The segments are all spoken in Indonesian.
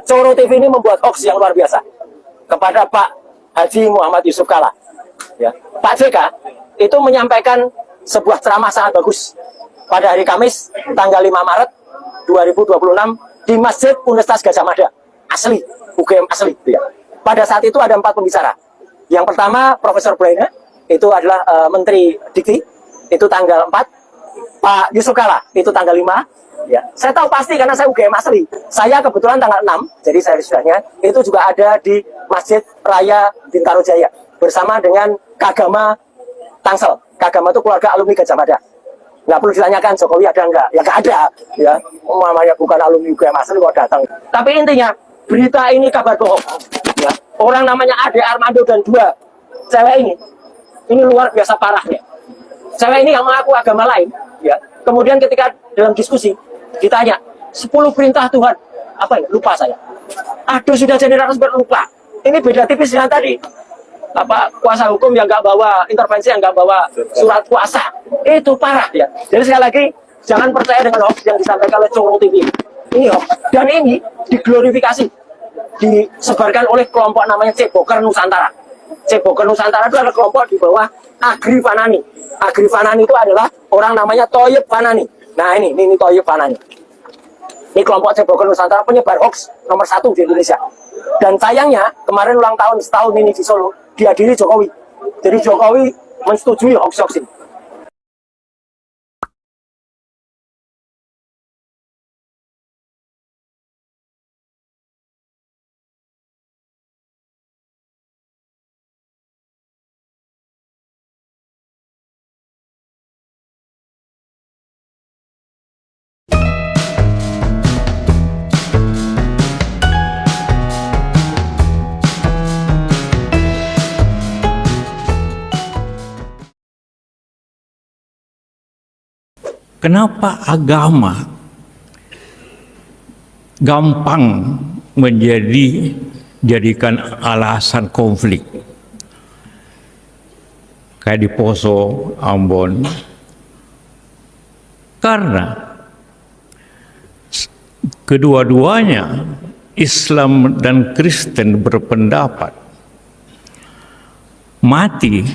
Coro TV ini membuat hoax yang luar biasa kepada Pak Haji Muhammad Yusuf Kalla. Ya. Pak JK itu menyampaikan sebuah ceramah sangat bagus pada hari Kamis tanggal 5 Maret 2026 di Masjid Universitas Gadjah Mada, asli, UGM asli. Ya. Pada saat itu ada 4 pembicara. Yang pertama Profesor Braine, itu adalah Menteri Dikti, itu tanggal 4. Pak Yusuf Kalla, itu tanggal 5. Ya. Saya tahu pasti karena saya UGM asli. Saya kebetulan tanggal 6, jadi saya sudahnya, itu juga ada di Masjid Raya Bintaro Jaya bersama dengan Kagama Tangsel. Kagama itu keluarga alumni Gadjah Mada. Nggak perlu ditanyakan Jokowi ada nggak? Ya nggak ada. Ya, namanya bukan alumni UGM asli kok datang. Tapi intinya berita ini kabar bohong. Ya. Orang namanya Ade Armando dan 2 cewek ini luar biasa parahnya. Cewek ini yang mengaku agama lain. Ya. Kemudian ketika dalam diskusi ditanya 10 perintah Tuhan, apa ya? Lupa saya. Aduh, sudah jadi narasumber lupa. Ini beda tipis dengan tadi. Apa kuasa hukum yang nggak bawa intervensi, yang nggak bawa surat kuasa, itu parah ya. Jadi sekali lagi jangan percaya dengan hoax yang disampaikan oleh Coro TV. Ini hoax dan ini diglorifikasi, disebarkan oleh kelompok namanya Ceboker Nusantara. Ceboker Nusantara itu adalah kelompok di bawah Agri Fanani. Agri Fanani itu adalah orang namanya Thoyib Fanani. Nah ini Thoyib Fanani. Ini kelompok Ceboker Nusantara penyebar hoax nomor 1 di Indonesia. Dan sayangnya kemarin ulang tahun setahun ini di Solo dihadiri Jokowi. Jadi Jokowi menyetujui hoax ini. Kenapa agama gampang jadikan alasan konflik? Kayak di Poso, Ambon. Karena kedua-duanya Islam dan Kristen berpendapat mati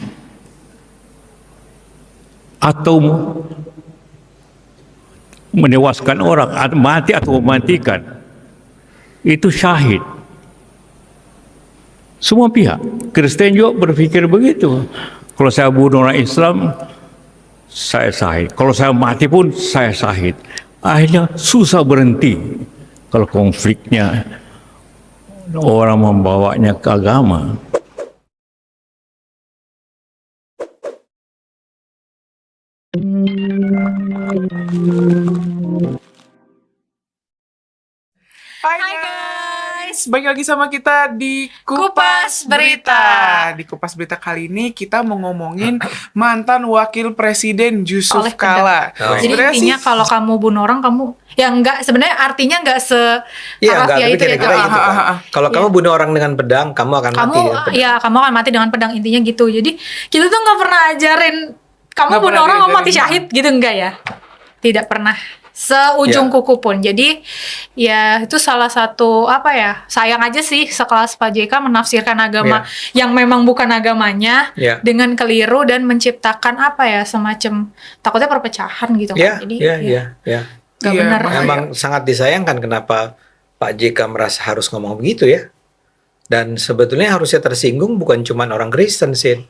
atau menewaskan orang, mati atau mematikan, itu syahid. Semua pihak. Kristen juga berpikir begitu. Kalau saya bunuh orang Islam, saya syahid. Kalau saya mati pun, saya syahid. Akhirnya susah berhenti kalau konfliknya orang membawanya ke agama. Hai guys, balik lagi sama kita di Kupas Berita. Di Kupas Berita kali ini kita mau ngomongin mantan wakil presiden Yusuf Kalla. Jadi intinya kalau kamu bunuh orang, kamu ya enggak, sebenarnya artinya enggak Iya, itu ya. gitu kan. Kalau kamu bunuh orang dengan pedang, kamu akan mati dengan pedang. Iya, kamu akan mati dengan pedang, intinya gitu. Jadi kita tuh nggak pernah ajarin kamu Nggak bunuh pernah orang kamu mati diajarin. syahid gitu, enggak ya? Tidak pernah. Seujung kuku pun. Jadi ya itu salah satu apa ya, sayang aja sih sekelas Pak JK menafsirkan agama yang memang bukan agamanya dengan keliru dan menciptakan apa ya, semacam takutnya perpecahan gitu kan. Jadi gak benar. Memang sangat disayangkan kenapa Pak JK merasa harus ngomong begitu ya. Dan sebetulnya harusnya tersinggung bukan cuma orang Kristen sih.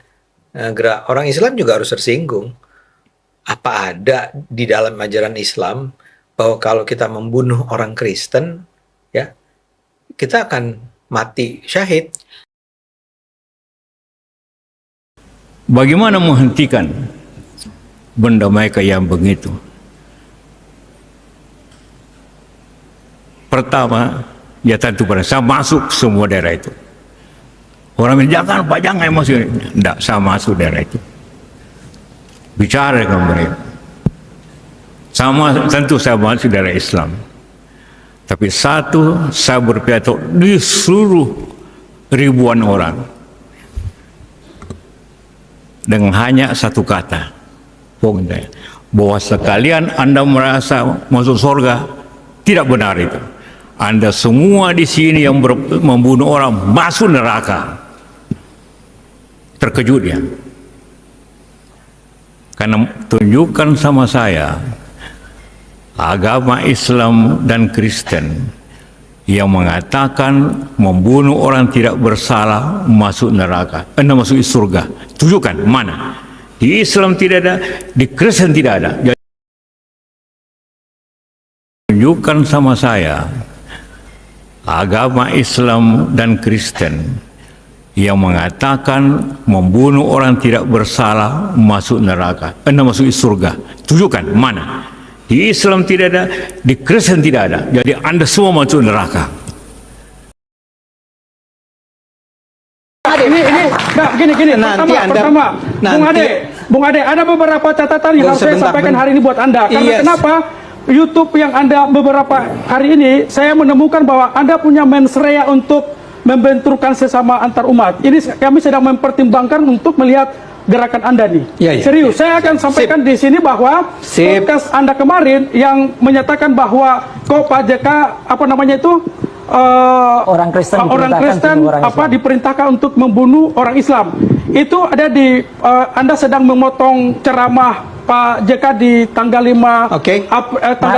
Orang Islam juga harus tersinggung. Apa ada di dalam ajaran Islam bahwa kalau kita membunuh orang Kristen, ya, kita akan mati syahid. Bagaimana menghentikan benda mereka yang begitu? Pertama, ya tentu pada saya masuk semua daerah itu. Orang bilang, jangan Pak, jangan masuk. Tidak, saya masuk daerah itu. Bicara dengan mereka. Sama tentu saya masuk daerah Islam. Tapi satu, saya berpidato di seluruh ribuan orang. Dengan hanya satu kata. Bahwa sekalian Anda merasa masuk surga, tidak benar itu. Anda semua di sini yang membunuh orang masuk neraka. Terkejut ya. Karena tunjukkan sama saya agama Islam dan Kristen yang mengatakan membunuh orang tidak bersalah masuk neraka, masuk surga. Tunjukkan mana? Di Islam tidak ada, di Kristen tidak ada. Jadi, tunjukkan sama saya agama Islam dan Kristen yang mengatakan membunuh orang tidak bersalah masuk neraka, masuk surga. Tunjukkan mana? Di Islam tidak ada, di Kristen tidak ada. Jadi Anda semua masuk neraka. Gini. Pertama, Bung Ade, ada beberapa catatan yang harus saya sampaikan hari ini buat Anda. Karena kenapa? YouTube yang Anda beberapa hari ini, saya menemukan bahwa Anda punya mens rea untuk membenturkan sesama antar umat. Ini kami sedang mempertimbangkan untuk melihat gerakan Anda nih. Serius, saya akan sampaikan di sini bahwa podcast Anda kemarin yang menyatakan bahwa kok Pak JK orang Kristen diperintahkan untuk membunuh orang Islam. Itu ada di Anda sedang memotong ceramah Pak JK di tanggal 5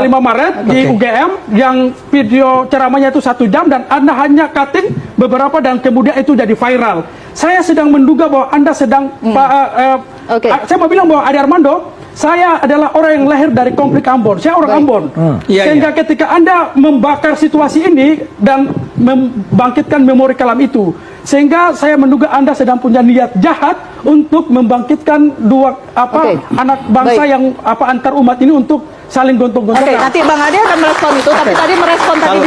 Maret di UGM yang video ceramahnya itu 1 jam dan Anda hanya cutting beberapa dan kemudian itu jadi viral. Saya sedang menduga bahwa Anda sedang saya mau bilang bahwa Ade Armando, saya adalah orang yang lahir dari konflik Ambon. Saya orang Ambon. Sehingga ketika Anda membakar situasi ini dan membangkitkan memori kelam itu, sehingga saya menduga Anda sedang punya niat jahat untuk membangkitkan dua anak bangsa yang antar umat ini untuk saling gontok-gontokan. Nanti Bang Ade akan merespon itu, tapi tadi merespon tadi